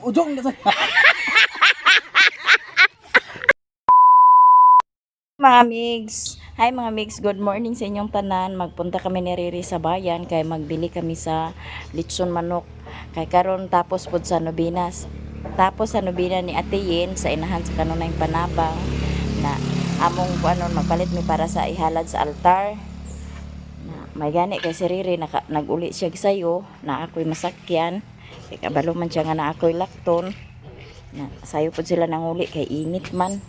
ujong na sa. Mga migs, hi mga migs, good morning sa inyong tanan. Magpunta kami ni Riri sa bayan kay magbili kami sa litson manok. Kay karon tapos pud sa Nobinas. Tapos sa Nobina ni Ate Yen sa inahan sa kanunay panabang na among ano magpalit mi para sa ihalad sa altar. Na may gani kay si Riri naguli siya sayo na ako'y masakyan. Kay kabalo man siya nga na ako'y lakton. Na sayo pud sila nanguli kay init man.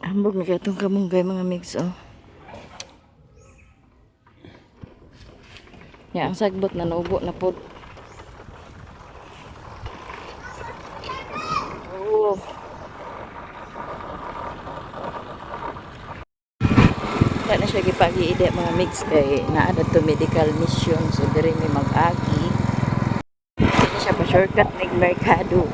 Ambog na kaya itong kamunggay mga mix, oh. Ya, ang sagbot na naubo na po. Oh. Wala na siya gipag-iide mga mix kay naada to medical mission. So, diri may mag-agi. Hindi siya pa-shortcut ng merkado.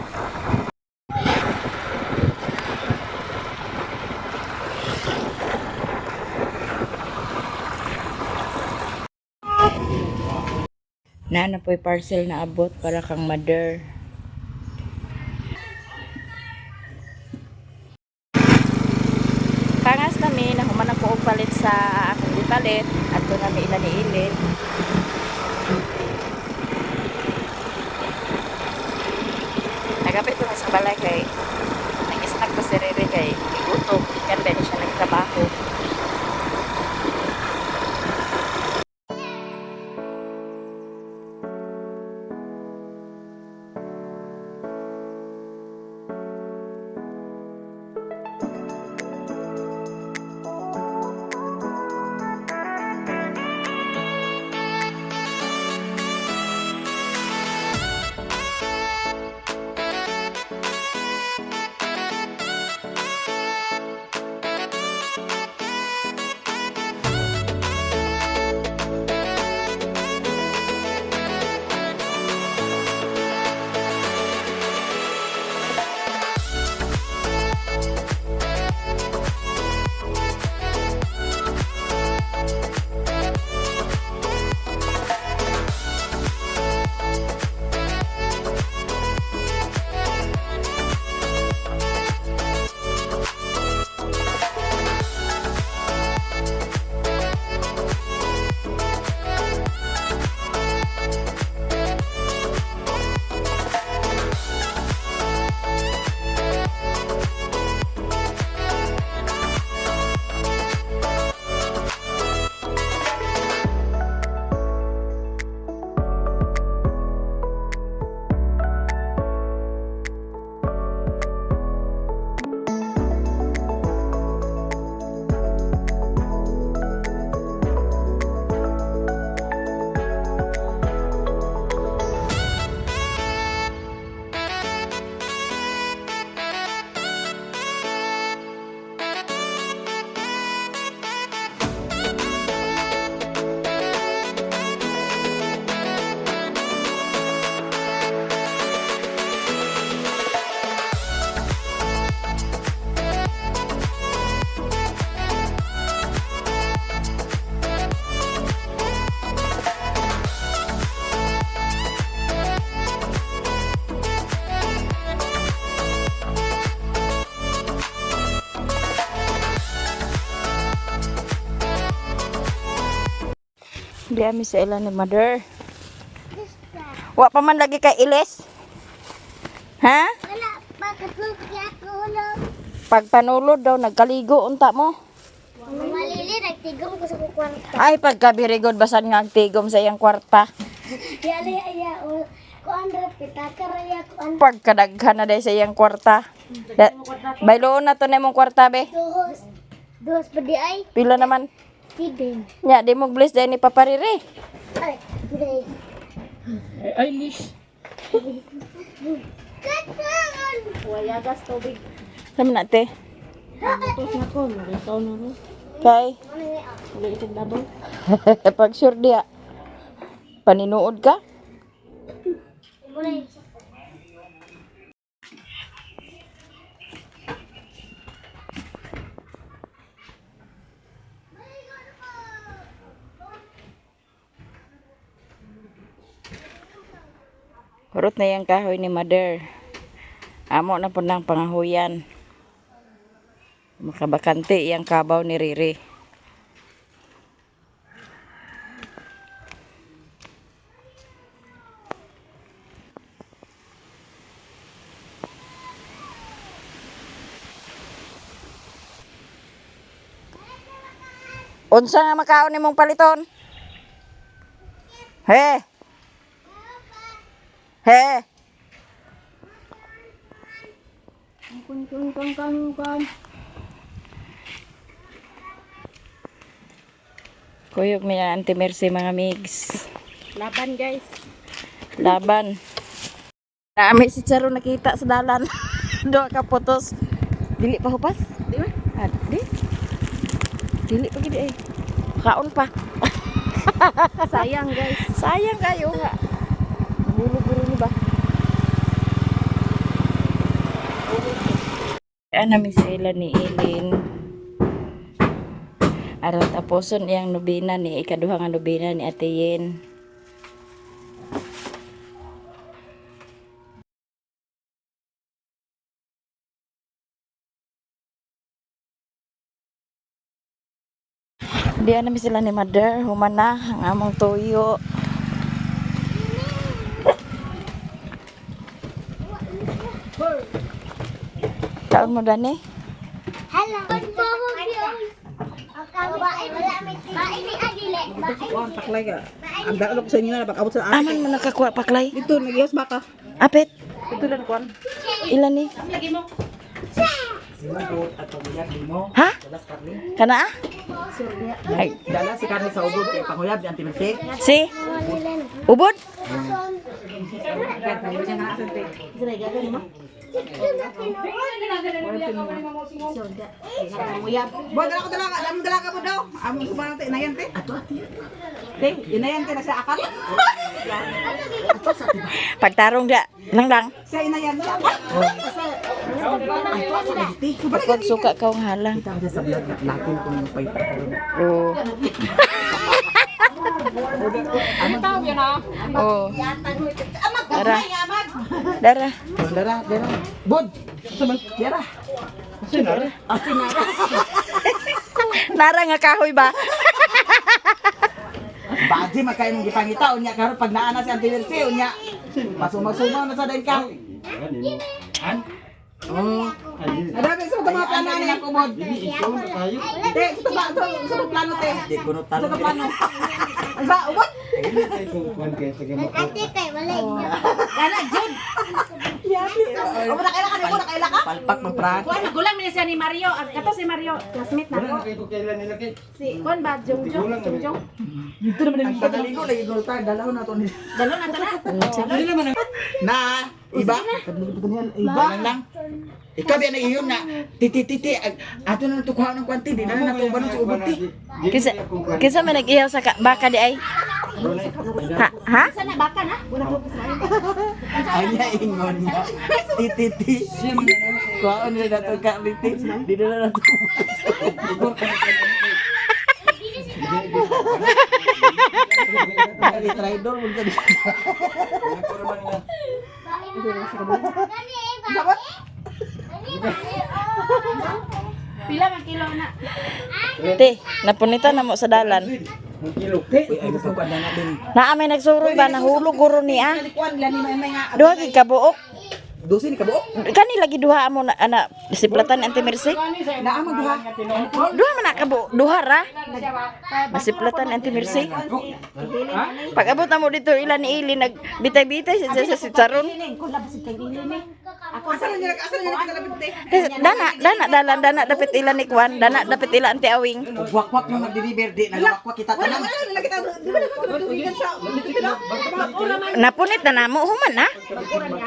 Na po'y parcel na abot para kang mother. Pangas namin na human ako og palit sa akong gipalit at to nami ila ni Ilin. Nagapit ko na sa balay kay nag-snack ko si Riri kay gutom. Yan ba siya nagtrabaho. Di ami sa ilan ni mother. Wa pa man lagi kay ilis. Ha? Wala, bakit mo kaya tulog? Pag panulod daw nagkaligo unta mo. Malili, nagtigong ko sa kwarta. Ay pagka birigod basan nga tigom sa iyang kwarta. Yali, ko andra, pitakaraya ko andra. Pagkadaghan na day sa iyang kwarta. Bayloon na to na imong kwarta be. Dos pa di ay, Pila naman. tidin. Nya di mo bless day ni papariri. Ay, di. Eilish. Katangan! Wayagas tubig. Sama na te. Tos na ko, nagitaw na ko. Kay Ano niya? Wala itong labaw. pag sure dia. Paninuod ka? Muna yun. Hurot na yung kahoy ni mother. Amo na po ng pangahuyan. Makabakante yung kabaw ni Riri. Unsa nga makaon nimong paliton? He. He. Kun. Kuyog mi na Auntie Mercy mga migs. Laban guys. Laban. Naami si Charo nakita sa dalan. Doa ka putos. Dili pa hupas? Di ba? Di. Dili pa gid eh. Kaon pa. Sayang guys. Sayang kayo nga. Bulu-bulu ni ba? Ano mi sila ni Elin. Aron taposon iyang nobina ni ikaduha nga nobina ni Ate Yen. Diyan namin sila ni mother, humana ang among tuyo. Kaon mo dani? Hello. Bae ni Adile. Paklay ka. Ang daan ko sa inyo na pag-abot sa Aman mo nakakuha paklay. Dito, nag-ios baka. Apit. Ito lang kuan. Ilan ni? Ha? Kana? Ay, Dala si Carly sa ubod kay panguyab di Auntie Mercy. si ubod? Boy, dala ka mo daw. Among suman te inayan te. Te, inayan te na sa akal. Pagtarong da. Lang. Sa inayan sa. Pag suka ka ang halang. Kita ka sa vlog natin kung pay. Oo. Oo. Dara. Dara. Dara. Bod. Suman dara. Nara nga kahoy ba? Baji makay mong gipangita unya karon pag naana si Auntie Mercy unya. Pasuma-suma na sa dain ka. Adabi sa mga plano ni ako bod. Te, ito ba ito sa plano te? Di kuno talo. Sa plano. Ay ba ubod? Ate kay wala. Kana jud. Yabi. O na kaila ka? Palpak mo prank. Kuan gulang ni siya ni Mario. Kato si Mario, classmate na ko. Si kuan ba Jongjong? Dito naman ang pagaligo lagi goltar dalaw na to ni. Dalo na tara. Na iba. Iba lang. Ikaw biya na iyon na titi ato na tukuha ng kwanti di na natuban sa uboti. Kisa may nag-ihaw sa baka di ay. Ha? Sana baka na. Ay niya ingon niya. Titi. Kuha nila dato ka liti. Di na nato. Ay traidor mo ka. Sabat. Pila man kilo na. Te, napunita na mo sa dalan. Uy, ay gusto ko na din. Naa may nagsuroy ba nahulog guro niya? Kuan lani may nga. Duha gid ka buok. Dosin ka buok. Kani lagi duha mo na ana disiplatan ni Auntie Mercy. Naamang duha. Duha man na ka duha ra. Masiplatan ni Auntie Mercy. Pag abot na mo dito ilan ni Ili nagbitay-bitay sa si Charon. Asa na nila kita lapit te. Dana dapat ilan ni Kwan, dana dapat ilan Auntie Awing. Wakwak yung nagdeliver di nagwakwak kita tanan. Wala kita di ba tuwigan sa Napunit na namo human na.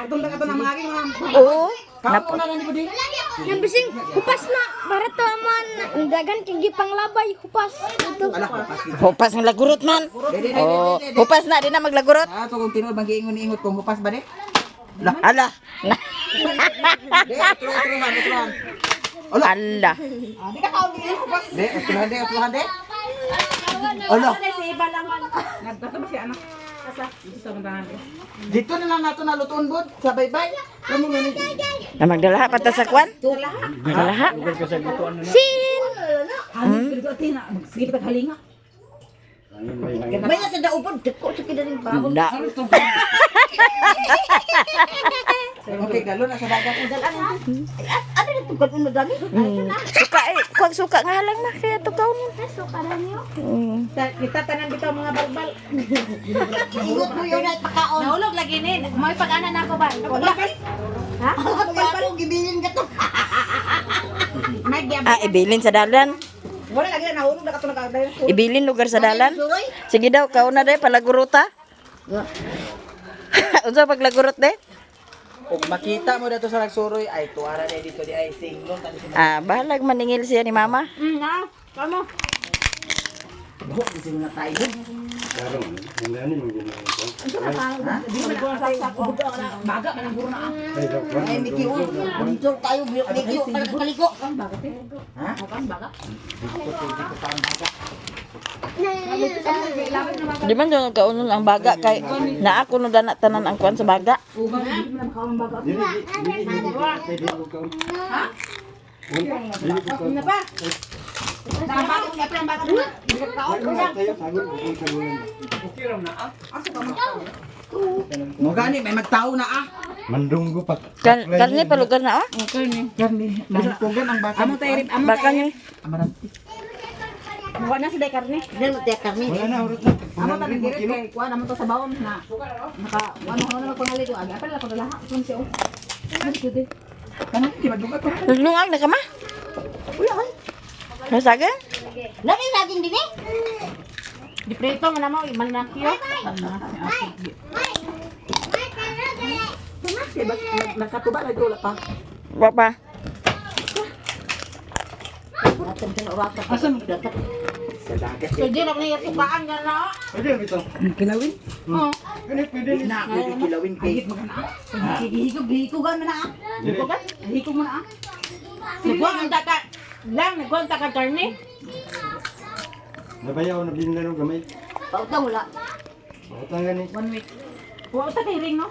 Itong dagat na mga aging mga. Oo. Kapo na ni budi. Yang bising hupas na para to man dagan kay panglabay hupas. Ito. Ala pas. Hupas ng lagurot man. Oh, hupas na di na maglagurot. Ah, to kung tinuod mag-iingon-ingot kung mupas ba de? Ala. De, utruhan. Ala. Di ka kaon ni mupas. De, utruhan de. Ala. Si iba lang. Nagdato ba si anak? Dito na lang nato nalutuon bod sa baybay. Kamo ngani. Na magdalaha pa ta sa kwan? Dalaha. Sin! May nasa daupod, dako sa kidaling pa. Da. Okay, galo na sa dagat. Ano na tugad mo dami? Suka eh, kuwag suka nga lang na kaya to kaon. Sukaran niyo. Kita tanan bitaw mga balbal. Ingot mo yun ay pakaon. Nahulog lagi ni. May pag-ana na ako ba? Wala. Ha? Balbal gibilin ka to. Ah, ibilin sa dalan. Wala lagi na nahulog na kato nagkadayon. Ibilin lugar sa dalan. Sige daw, kaon na day palaguruta. Unsa paglagurot de? Kung makita mo dito sa nagsuroy ay tuwara na dito di ay singlong tani si Ah, bahalag maningil siya ni mama. Na. Kamo. Buhok ni sila na tayo. Baga man guro na. Ay, Miki, dito tayo, Miki, kaliko. Ha? Baga. Di man yung kaunon ang baga kay na ako no dana tanan ang kuan sa baga. Na pa. Nakabagong nga pa ang baga na. Mo gani may magtao na ah. Mandunggo pa. Karne palugar na oh. Gani, mahitugan ang baka. Amo tayo rin. Amo Baka ni. Amaran. Buwan na si Day Karne. Dito tayo kami. Wala na, urot na. Amo ta nang direct kay kuan amo to sa bawon na. Naka ano na pangali ko aga pa la ko laha kun siya. Ano gud. Kanan di maduga ko. Naglungag na ka ma? Wala ay. Kasaga? Laging din eh. Di preto man mo manakyo. Nakatuba na wala pa. Wa pa. Asa mo dapat? Sa dagat. Pwede na niya tukaan nga na. Pwede na bitaw. Kilawin? Oh. Pwede, pwede. Na, pwede kilawin kay. Hikugan man na. Hikugan? Hikog man na. Nagwang ta ka. Lang nagwang ta ka Karne. Nabayaw na binila ng gamay. Pautang wala. Bakit gani? 1 week. Wa ta kay ring no.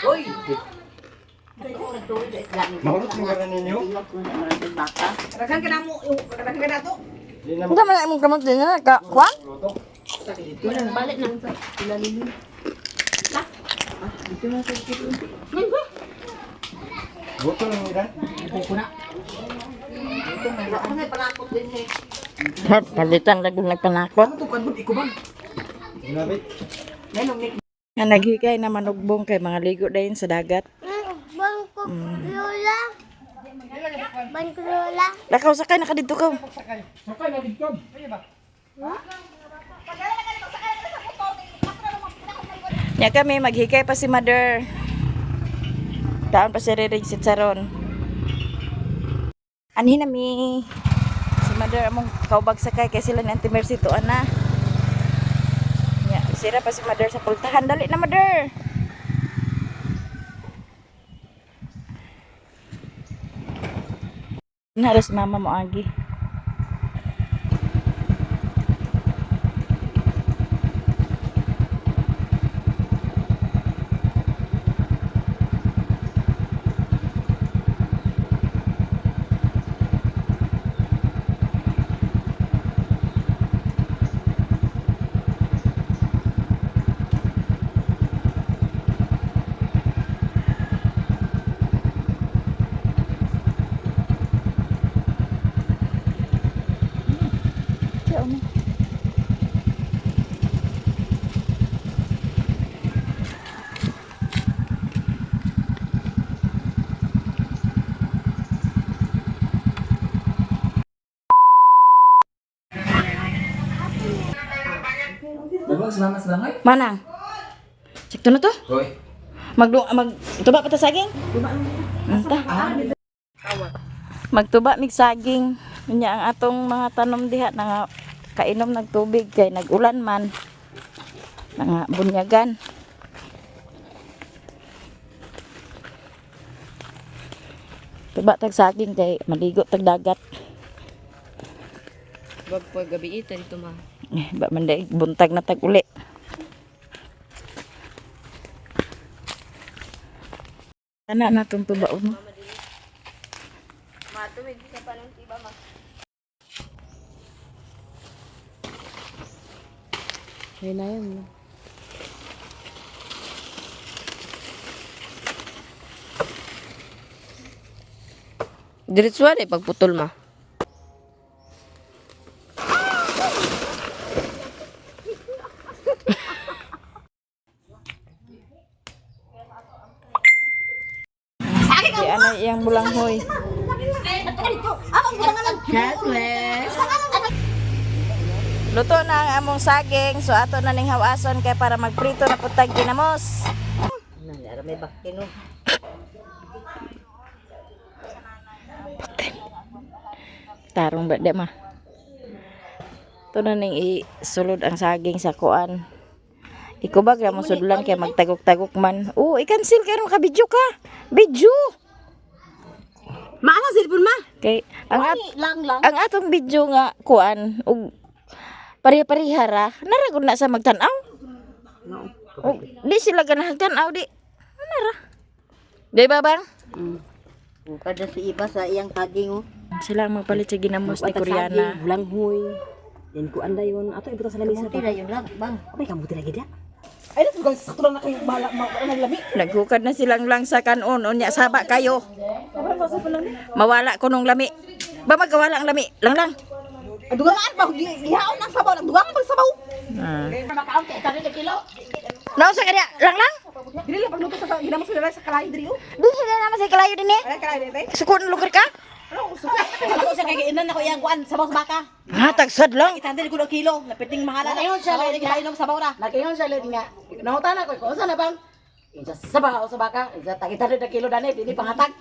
Oy. Mahulot mo ka ninyo? Rakan ka na mo, rakan ka na to. Di na Unsa man imong kamot din na ka kuan? Balik na. Buto lang ilan. Palitan lang kung nagpanakot. Ano to kan bud ikuban? Ginabit. Nga naghigay na manugbong kay mga ligo dayon sa dagat. Bangko Lola. Bangko Lola. Lakaw sakay na ka dito ka. Nya kami maghikay pa si mother. Taon pa si Ririg si Charon. Anhin nami si mother among kaubag sakay kay sila ni Auntie Mercy to ana. Nya sira pa si mother sa pultahan dali na mother. Naras mama mo agi. Dagwag salamat sa langay. Manang. Cek na to. Hoy. Magtuba pa ta saging. Anta. Magtuba mig saging. Unya ang atong mga tanom diha nga kainom nagtubig kay nagulan man. Nga bunyagan. Tuba tag saging kay maligo tag dagat. Wag po gabi ito dito ma. Ba man day buntag na tag uli. Ana na tong tubaon. Matuwid sa panuntiba ma. Ayun na yun. Diretso na pagputol ma. Di ana iyang bulanghoy. Luto na ang among saging, so ato na ning hawason kay para magprito na putag ginamos. May baktino. Tarong ba di ma? Ito na ning isulod ang saging sa kuan. Ikubag na mo sudulan kay magtagok-tagok man. Oo, i-cancel karon ka video ka. Video. Maana cellphone ma? Kay ang Lang. ang atong video nga kuan ug pare-pareha ra naragod na sa magtan-aw. Og di sila ganahan tan-aw di. Ano ra? Di ba bang? Kada si iba sa iyang taging oh. Sila ang magpalit sa ginamos ni Koreana. Bulanghoy. Yan ko anda yun. Ato ibuto sa lamisa. Kamuti na yun lang, bang. May kamuti na gida. Ay, nasa sakto lang na kayo naglami. Naghukad na silang lang sa kanon unya saba kayo. Mawala ko nung lami. Ba magawala ang lami. Lang. Dugangan pa, gihaon ng sabaw. Dugangan pag sabaw. Ah. Makaon kay 30 kilo. Nausa ka diya. Lang. Dili lang pagluto sa ginamos nila sa kalayo diri. Di sila naman sa kalayo din eh. Ay, kalayo diri. Suko ng lugar ka? Ako sa kagainan ako iyang kuan sabaw sa baka. Ha, tagsad lang. Itandil ko ng kilo, napiting mahala na. Nakaingon siya, nakaingon sabaw na. Nakaingon siya, lady nga. Nangutan ako, kung saan na bang? Isa sabaw sa baka, isa tagitari na kilo dani, hindi pangatag.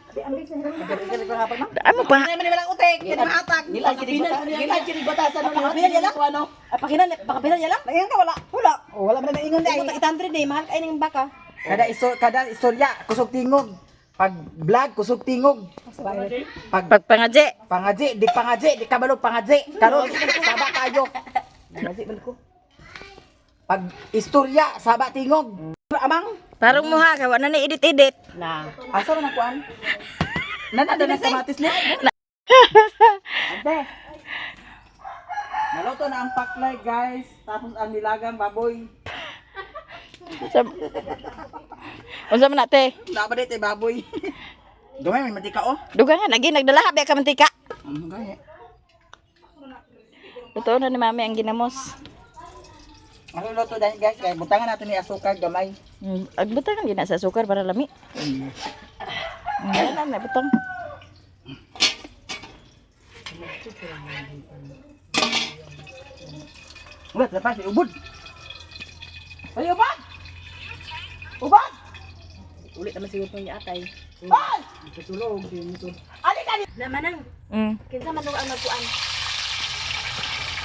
Ano pa? Ano naman nilang utek, hindi pangatag. Nilang kiribatasan ng mga pinan yala. Pakapinan yala? Naingon ka, wala. Wala mo na naingon na. Itandil na, mahal kayo ng baka. Kada istorya kusog tingog. Pag vlog kusog tingog. Pagpangadje. Pangaji, di kabalog pangaji. Karon saba kayo. Pangaji man ko. Pag istorya saba tingog. Amang Parang mo ha, kawa na ni edit-edit. Na. asa man ang kuan? Nanada na kamatis ni. Ante. Naluto na ang paklay guys. Tapos ang nilagang baboy. Unsa man nate? Dapat dito baboy. Gamay may mantika oh. Dugangan lagi nagdala habi ka mantika. Gaya. Luto na ni mami ang ginamos. Ang luto dahil guys, kaya butangan natin ni asukal gamay. Agbutangan gina sa sukar para lami. Ayan na butang. Ulat, lepas ubud. Ay, ubad! Ubad! Ulit naman siguro niya atay. Ubad! Tutulog, di mo tud. Ali ka Lamanang, Mm. kinsa man ang magkuan.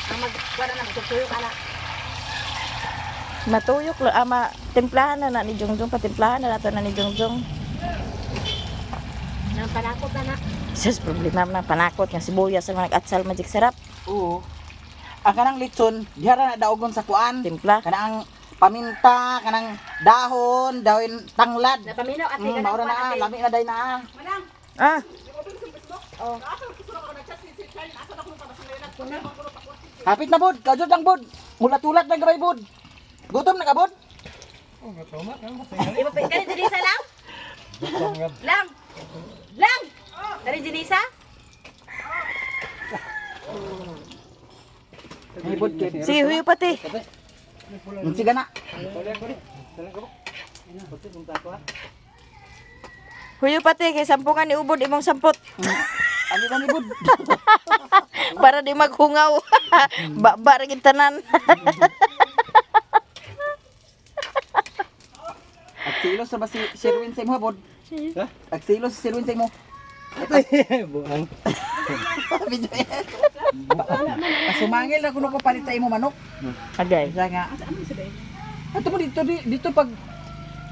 Ang magkuan na magtutuyo ka na. Matuyok lang ama timplahan na ni Jongjong patimplahan na nato na ni Jongjong. Nang panakot na na. Sus problema man ang panakot nga sibuyas ang nag-atsal magic sarap. Oo. Ang kanang litson, dihara na daogon sa kuan. Timpla. Kanang paminta, kanang dahon, dawin tanglad. Napaminaw ate ka Maura na, lami na day na. Ah, Hapit na bud, kajud lang bud. Mulat-ulat na gabay bud. Gutom na ka bud? Ipapit ka ni Denisa lang? Lang! Dari Denisa? Ay bud, kay. si Huyo pati. Sige na. Huyo pati kay sampungan ni ubod imong sampot. Ano ba ni bud? Para di maghungaw. Baba ra gid tanan. At silos sa ba si Sherwin sa mo bud? Ha? At silos si Sherwin sa mo. Buang. Video yan. Sumangil na kuno ko palit sa imo manok. Agay. Kaya nga. Ato mo dito pag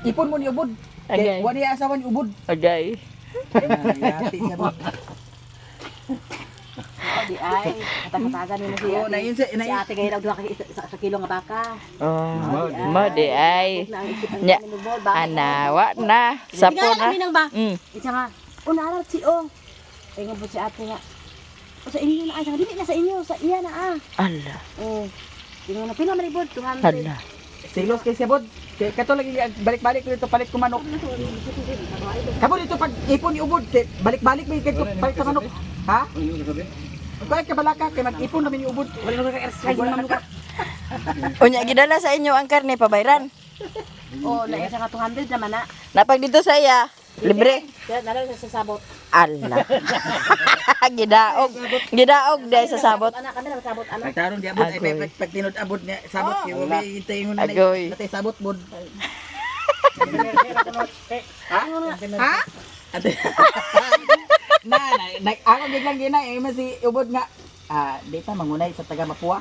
ipon mo ni ubod. Agay. Wala niya asawa ni ubod. Agay. Yati niya bud. di ay. Katag-katagan ni mo si Oo, na yun sa... si ate gaya daw duha ka sa kilo nga baka. Oh, mo di ay. Na ang isip ang Nya. minubol ba? Anawa na. Sapo na. Kami nang ba? Mm. Isa nga. Una si o. Ay nga po si ate nga. O sa inyo na ay, dili na sa inyo, sa iya na ah. Ala. Oh. Tingnan na pila man ibod 200. Ala. Silos kay Sebod. Kato lagi balik-balik ko dito palit ko manok. Kamo dito pag ipon ni ubod, balik-balik may kay palit sa manok. Ha? Kaya ka balaka kay mag-ipon namin yung ubod. Wala na ka-exercise mo naman ka. Unya gidala sa inyo ang karne pabayran. Oh, na isa nga 200 naman na. Napag dito sa iya, libre. Kaya nalang sa sabot. Ala. Gidaog. Gidaog dahil sa sabot. Anak kami na sabot ano. Pagtarong di abot ay Agoy. pag tinod abot niya sabot kay wala hintay mo na Agoy. natay sabot bod. Ha? Ha? Ate. Na ako biglang gina eh si ubod nga data mangunay sa taga Mapua.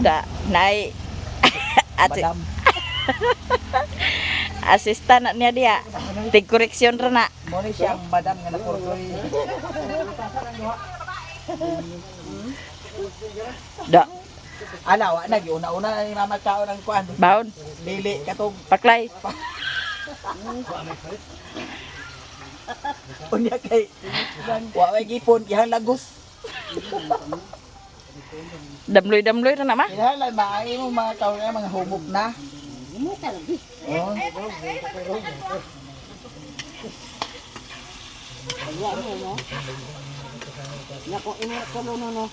Da, nai. Ate, Madam. asista na niya dia. Tig koreksyon ra na. Mo ni siya ang madam nga napurkoy. Da, Ala wa na una-una na ni mama kao ng kuan. baon, Dili katong paklay. unya kay wa way gipon ihang lagos. Damloy-damloy ra na ma. Ihalay maay mo mga kao nga mga humok na. Oh. Nako imo ko no.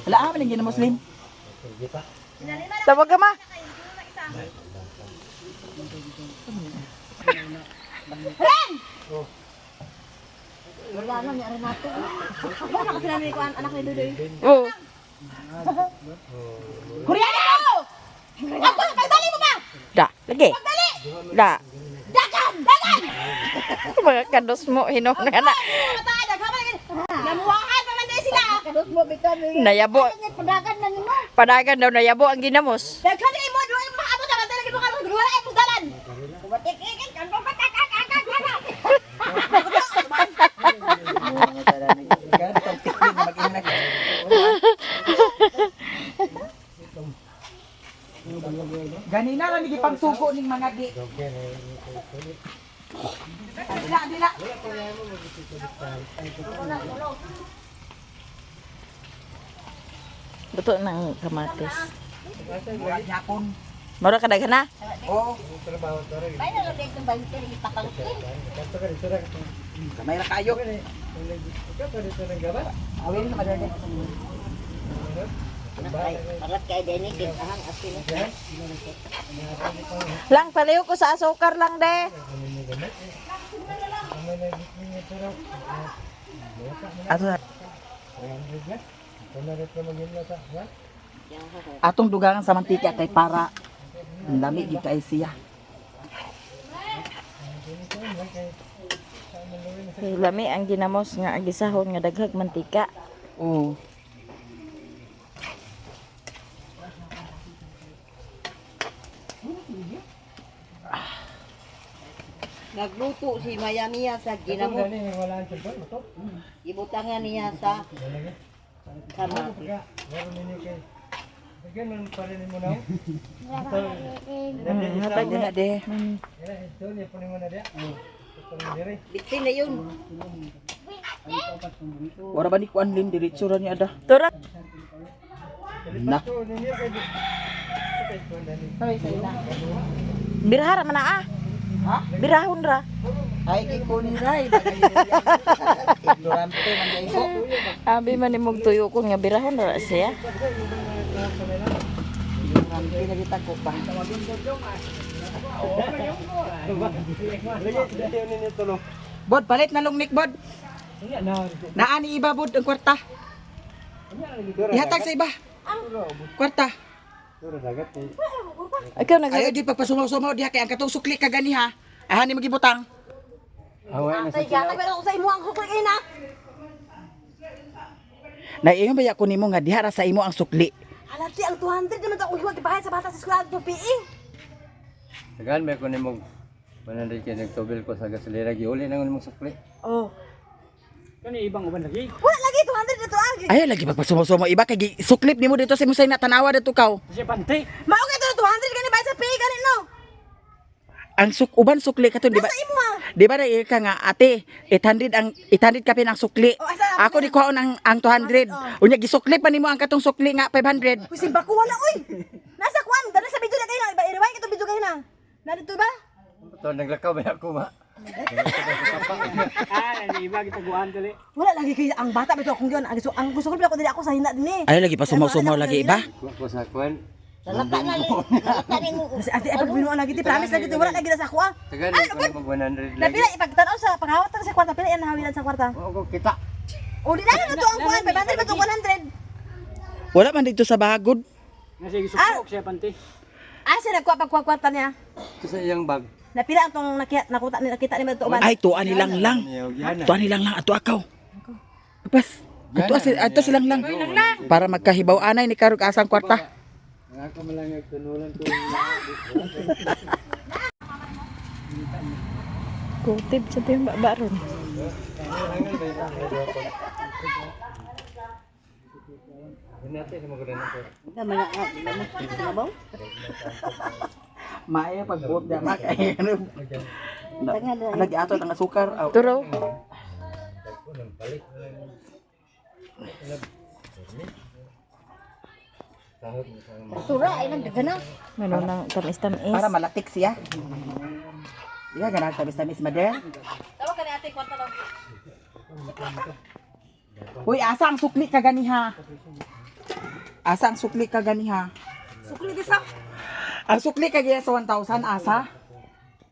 Wala ah man gina Muslim. Tawag ka ma. Wala na ni Renato. Wala kasi namin ko anak ni Dudoy. Oh. Kuryana mo! Ako, pagdali mo ba? Da, lagi. Da. Dagan! Mga kados mo hinom nga na. Namuwakan pa man din sila. Kadot mo bitamin. Nayabo. Padagan na nimo. Padagan daw nayabo ang ginamos. Daghan mo duwa mo amo ta talaga mo karon duwa ay pudalan. Kumatik-ikit kan pa patak. Ganina na ni gipangsugo ning mga di. Dila. Buto ng kamatis. Yapon. Mura ka daghan na. Oh, Bay na lang dito ba ito ni patangke. kamay ra kayo. Awin na madali. Parat kay Denny kay ahang asin. Lang paliw ko sa asukar lang de. Ato atong dugangan sa mantika kay para dami gyud kay siya. Lami ang ginamos nga agisahon nga daghag mantika. Oo. Nagluto si Mayamiya sa ginamo. Ibutangan niya sa kamatis. Hatag na de. Bitin na yun. Wala ba ni kuan lim diretso ra ni ada. Tura. Na. Birahara man na ah. Ha? Birahon ra. Ay gikunin ray. Ignorante man dai ko. Abi man nimog tuyo ko nga birahon ra siya. Ignorante na kita ko pa. Bod palit na lungnik bod. Naani iba bod ang kwarta. Ihatag sa iba. Kwarta. Ikaw nag Ayo di pagpasumaw-sumaw diha kay ang katong sukli ka gani ha. Ay, hindi magibutang. Away na sa Tay gata pero sa imo ang sukli kay na. Naiingon ba ko nimo nga diha ra sa imo ang sukli? Alati ang 200 naman ako hiwag ibahay sa bata sa eskwela to PE. Tagaan may ko nimog 100 kay nagtubil ko sa gasolina giuli nang nimong sukli. Oh. Kani ibang uban lagi. Wala lagi 200 dito agi. Ay, lagi magpasumo-sumo iba kay suklip nimo dito sa musay na tanawa dito kaw. Siya pante. Mao kay 200 kani bayad sa PE kani no. Ang uban sukli katon di ba? Sa imo ha. Di ba na ka nga ate 800 ka pinang sukli. Oh, asa na- Ako di ko ang 200. Unya gisukli pa nimo ang katong sukli nga 500. Uy, simba ko wala oy. Nasa kwan, dala sa video na kayo na. I-rewind ito video kayo na. Narito ba? To naglakaw ba ako ma? Iba kita guan dali. Wala lagi kayo ang bata bito akong yun. Ang gusto ko pala ko dili ako sa hina din eh. Ay lagi pa sumaw-sumaw lagi iba. Ko sa kwan. Lalata na ni. Lalata ni mo. Kasi ate ay pagbinuan lagi ti promise lagi ti wala lagi na sa ako ah. Tagaan may ko nimog 100 Na lagi. pila ipagtanaw sa panghawat sa kwarta pila yan nahawilan sa kwarta. Oo ko kita. O di na to ang kwan 500 ba to 100. Wala man dito sa bagod. Nasi gisukok siya pante. Ay siya nagkuha pagkwarta niya. Ito sa iyang bag. Na pila ang nakita ni to uban. Ay tuan nilang lang. Tuan nilang lang ato akaw. Pas. Ato silang lang. Para magkahibaw anay ni karog asang kwarta. Ako man lang nagtunulan ko. Kutib sa yung baron. Hinati sa mga nako. Maayo pagbuot da makay ano. Lagi ato ang asukar. Turo. Tura ay nagdagana. Meron ng tamis-tamis. Para malatik siya. Iya ganang tamis-tamis mader. Tawa ka ni ate kwarta daw. Uy, asa ang sukli ka ganiha? Asa ang sukli ka ganiha? Sukli di sa. Ang sukli ka ganiha sa 1,000 asa?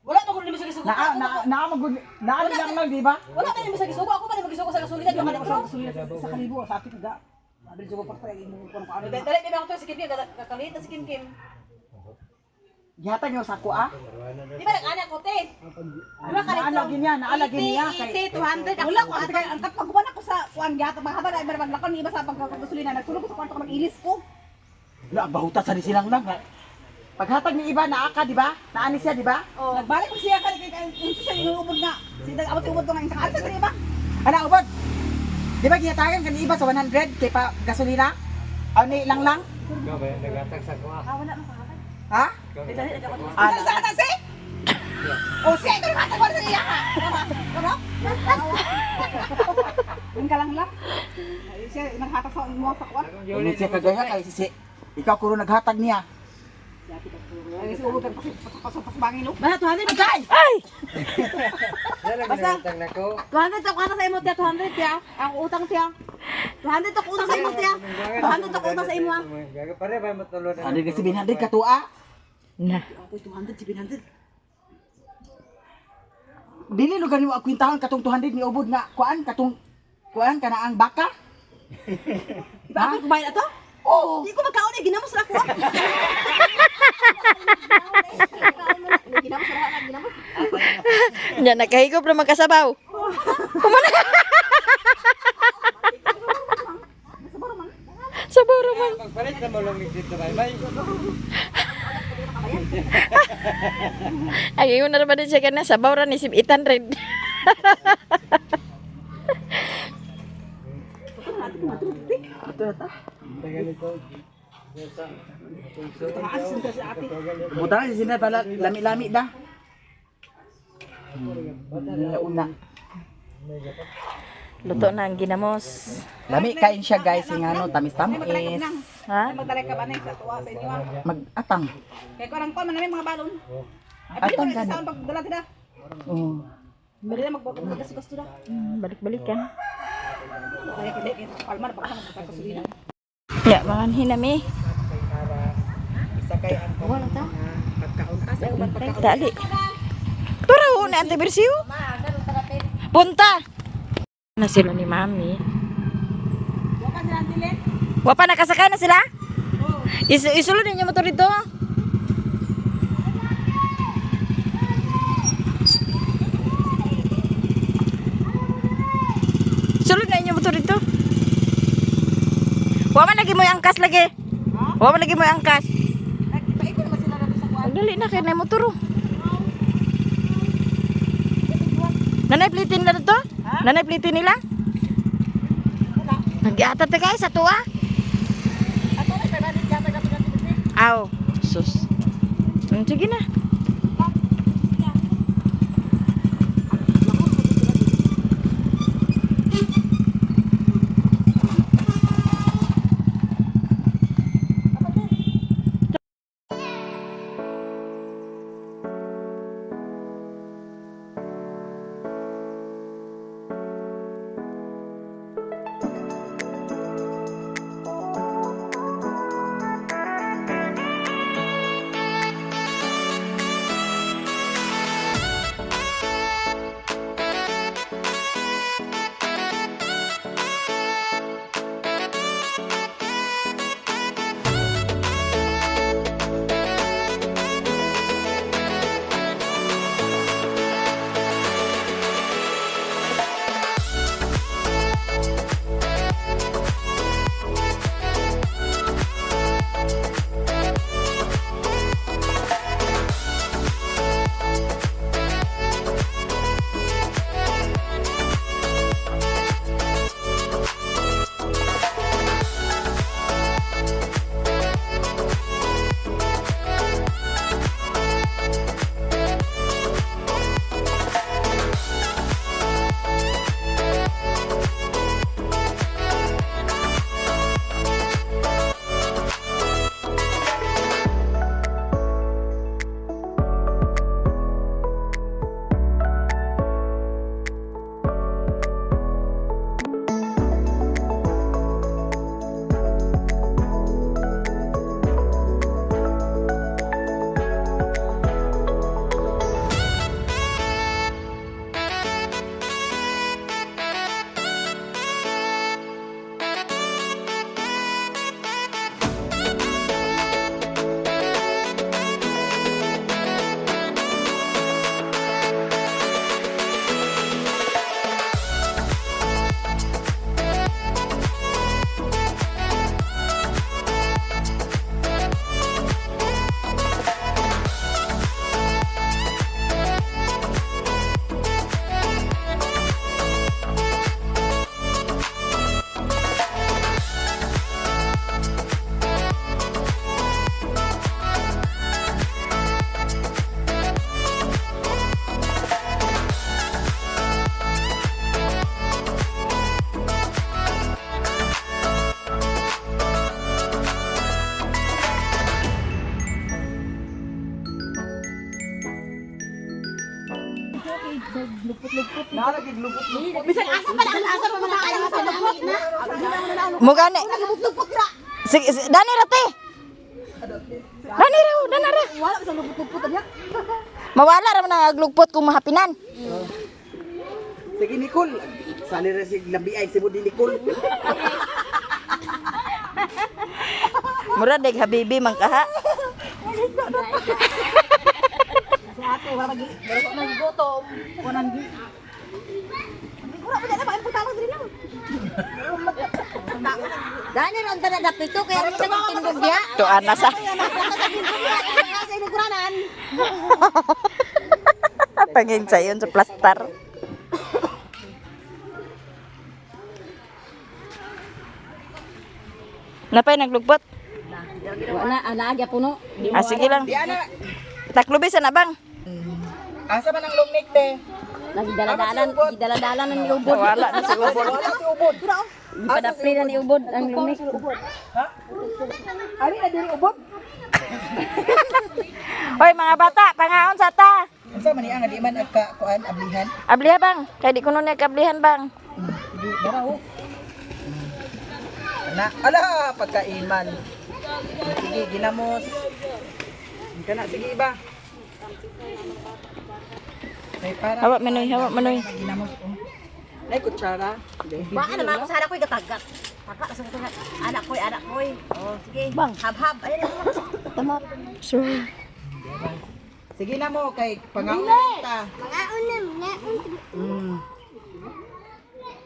Wala to ko ni misagi sugo. Na lang di ba? Wala pa ni misagi sugo. Ako pa ni magisugo sa gasolina. Di man ako sa gasolina sa kalibo sa ate kada. Abel sugo pa pa imo ko ano. Dali di ba ako to si Kim kakalit na si Kim. Gihatag niyo sa ko ah. Di ba nag-anak ko te? Di ba kanito? Naalagin niya. Ite 200. Wala ko ate kay ang pagkuban ako sa kuan gyata mahaba na iba maglakon ni iba sa paggasolina nagsulog ko sa kwarto ko mag-ilis ko. Wala, bahuta sa silang lang. Paghatag ni iba naaka, di ba? Naani siya, di ba? Oh, nagbalik ko siya kay siya inuubod nga. Sida abot ubod ko nga sa kansa di ba? Ana, ubod. Di ba gihatagan kan iba sa 100 kay pa gasolina? Ani lang. Ikaw ba nagatag sa ko? Ah, wala man pa. Ha? Ano sa kasi? O siya ito naman ko sa iya ha. Ano? Ang kalang lang. Ay siya naghatag sa mo sa kwan. Ano siya kagaya kay si ikaw kuro naghatag niya. Ay si ubod pas bangin no. Basta 200 magkay. Basta nako. 200 to kana sa imo tiya 200 tiya. Ako utang tiya. 200 to utang sa imo tiya. 200 to utang sa imo ha. Gaga pare ba matulon. Ano kasi 700 katua? Na. Ako 200 700. Dili no ganimo ang kwintahon katong 200 ni ubod nga kuan kana ang baka. Ba ako kumain ato? Oo. Di ko magkaon eh ginamos ra ko. Ginamos ra ka ginamos. Nya nakahigop na magkasabaw. Sabaw raman. Pagpalit na mo lang dito bye. Ay, yun na naman din siya ka na. Sabaw ra ni 800. Butang si sina pala lami-lami da. Una. Luto na ang ginamos. Lami kain siya guys, sing ano tamis-tamis. Ha? Magdalay ka ba na sa tuwa sa inyo? Mag-atang. Kaya ko lang pa manami mga balon. Atang gani. Sa pagdala tida. Oo. Bali na magbagas to da. Balik-balik yan. Kaya kaya palma na baka sa gasolina. Ya, mangan hinami. Isa kay ang Wala ta. pagkaon asa uban pagkaon. Dali. Turo na antibersiyo. Punta. Na sila ni Mami. Waka sila dilen. Wapa nakasakay na sila? Isulod ninyo motor dito. to dito. Wa man lagi mo yung angkas lagi. Wa man lagi mo yung angkas. Paikot naman sila na sa kuan. Ang dali na kay na motor. Nanay plitin na dito? Nanay plitin nila? Nag-atat na kayo sa tuwa? Ato na tanan yata gato kasi. Aw, sus. Sige na. Nalagig lupot-lupot. Bisan asa pa man kaya sa lupot na. Mo gani. Lupot na. Sige, Dani rate. Dani raw, danara. Wala sa lupot niya. Mawala ra man ang aglugpot kung mahapinan. Sige Nicole. Sali ra sig labi ay si Budi Nicole. Mura deg habibi man kaha. Ate, wala gutom. Kunan gi. Wala pa na putang diri lang. Dani ron ta na pito kaya mo sa tindog dia. To ana sa. Sa inuguranan. Pangin sayon sa plastar. Napay naglugpot? Wala ana puno. Ah, sige lang. Di ana. Taklubi sa nabang. Asa man ang lungnik te? Gidala-dalan ni ubod. Wala na si ubod. Wala si ubod. Ipadapri na ni ubod ang lumik. Ari na diri ubod. Hoy mga bata, pangaon sa ta. Unsa man iya nga di man agka kuan ablihan? Abliha bang? Kay di kuno niya kablihan bang? Sige, dara ho. Na, ala pagkaiman. Sige, ginamos. Kana sige iba. Ay para. Hawak manoy, hawak manoy. Ginamos. Nay kutsara. Baka naman ako sana ko'y gatagak. Taka sa gatagak. Anak ko'y. Oh, sige. Bang. Hab-hab. Ayun na. Tama. Sure. Sige na mo kay pangaon ta. Pangaon na, Mm.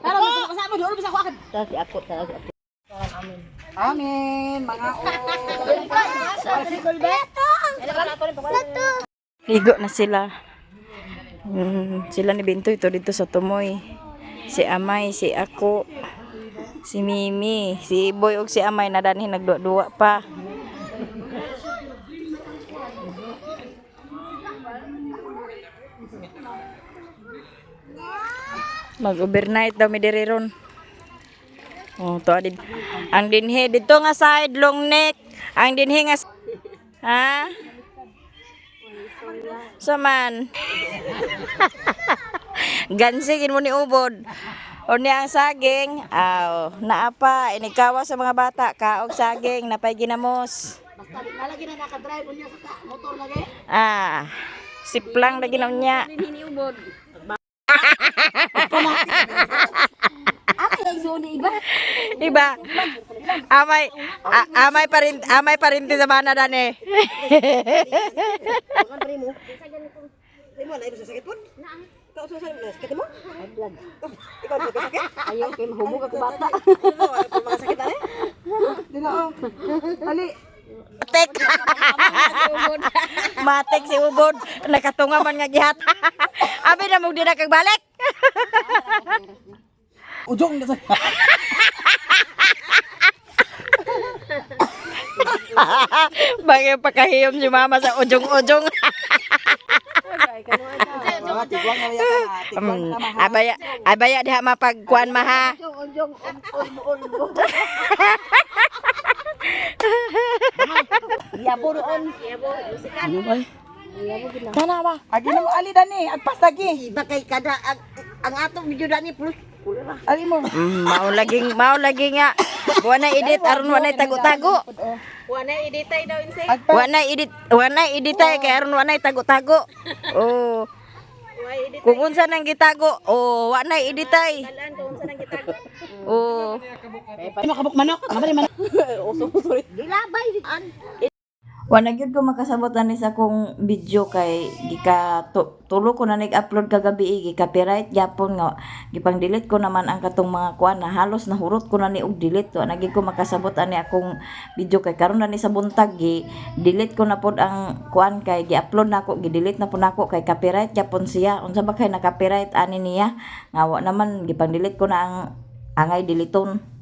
Pero masama doon bisa ko akin. Kasi ako. Amen, mga o. Ligo na sila. Sila ni Bintoy ito dito sa Tumoy. Si Amay, si ako, si Mimi, si Boy ug si Amay na danhi nagduwa pa. Mag-overnight daw mi diri ron. Oh, to adid. Ang dinhi dito nga side long neck. Ang dinhi nga ha? Saman. Gansigin mo ni ubod. O niya ang saging, naapa, inikawa sa mga bata, kaog saging, napay ginamos. Basta lalagi na nakadrive mo niya sa motor lagi. Siplang na ginaw niya. Iba. Amay pa rin sa mana dani. Mo na sa sakit po. Ikaw sa sakit mo? Ikaw sa sakit? Ayaw kay mahubog ako bata. Mga sakit na rin. Ali. Matek. Matek si ubod. Nakatunga man nga gihat. Abi na mo di na kagbalik. Ujong na sa. Bagay pakahiyom si mama sa ujong-ujong. Tigwang na yan. Abaya diha mapagkuan maha. Yabo doon. Ano ba? Kana ba? Agi na mo ali dani, agpastagi. Iba kay kada ang atong video dani plus. Ali mo. Mao lagi nga. Wa na edit aron wa na tago-tago. Wa na editay kay aron wa na tago-tago. Oh. Kung unsa nang gitago, wa na editay. Oh. Makabuk manok. Mabali manok. Dilabay. Wala gyud ko makasabot ani sa akong video kay tulo ko na nag-upload kagabi gi-copyright gyapon nga gipang delete ko naman ang katong mga kuan na halos nahurot ko na ni og delete wa gyud ko makasabot ani akong video kay karon na ni sa buntag delete ko na pod ang kuan kay gi-upload nako gi-delete na pod nako kay copyright gyapon siya unsa ba kay na copyright ani niya nga wa naman gipang delete ko na ang angay deleton.